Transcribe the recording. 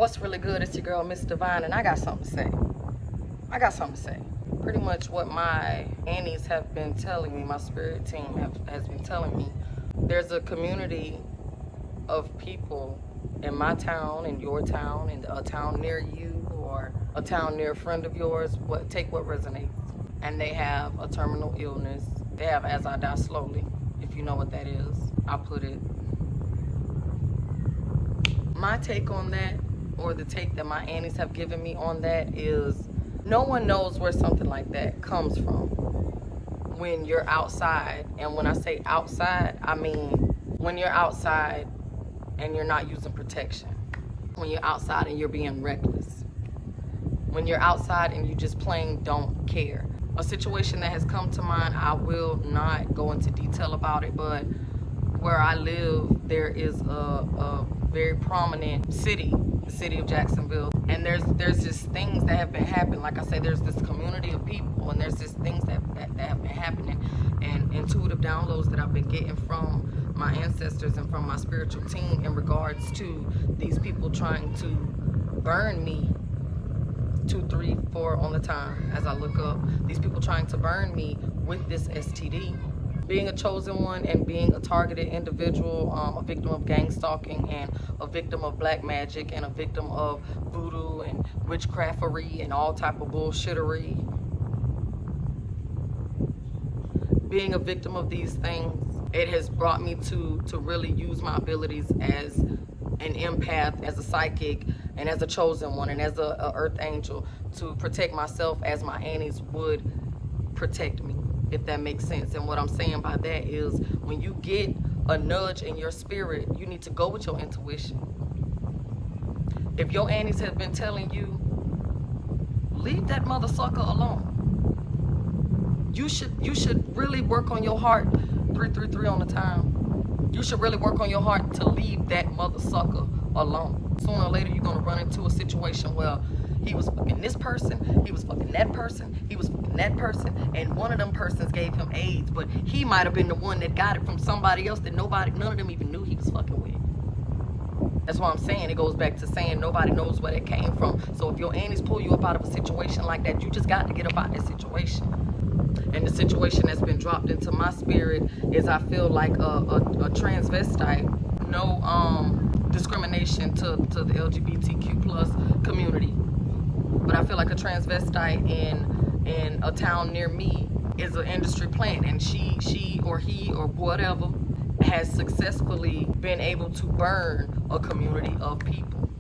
What's really good? It's your girl, Miss Divine, and I got something to say. Pretty much what my aunties have been telling me, my spirit team has been telling me. There's a community of people in my town, in your town, in a town near you, or a town near a friend of yours. Take what resonates. And they have a terminal illness. They have As I Die Slowly, if you know what that is. I'll put it. My take on that, or the take that my aunties have given me on that, is no one knows where something like that comes from when you're outside. And when I say outside, I mean when you're outside and you're not using protection, when you're outside and you're being reckless, when you're outside and you just plain don't care. A situation that has come to mind, I will not go into detail about it, but where I live, there is a very prominent city, the city of Jacksonville, and there's just things that have been happening. Like I say, there's this community of people, and there's just things that have been happening, and intuitive downloads that I've been getting from my ancestors and from my spiritual team in regards to these people trying to burn me 2, 3, 4 on the time as I look up. These people trying to burn me with this STD. Being a chosen one and being a targeted individual, a victim of gang stalking and a victim of black magic and a victim of voodoo and witchcraftery and all type of bullshittery. Being a victim of these things, it has brought me to really use my abilities as an empath, as a psychic, and as a chosen one, and as a earth angel, to protect myself as my aunties would protect me, if that makes sense. And what I'm saying by that is, when you get a nudge in your spirit, you need to go with your intuition. If your aunties have been telling you, leave that mother sucker alone, you should really work on your heart. 333 on the time. You should really work on your heart to leave that mother sucker alone. Sooner or later, you're gonna run into a situation where he was fucking this person, he was fucking that person, he was fucking that person, and one of them persons gave him AIDS, but he might have been the one that got it from somebody else that none of them even knew he was fucking with. That's what I'm saying. It goes back to saying nobody knows where that came from. So if your aunties pull you up out of a situation like that, you just got to get up out of that situation. And the situation that's been dropped into my spirit is, I feel like a transvestite. No discrimination to the LGBTQ plus community, but I feel like a transvestite in a town near me is an industry plant, and she or he or whatever has successfully been able to burn a community of people.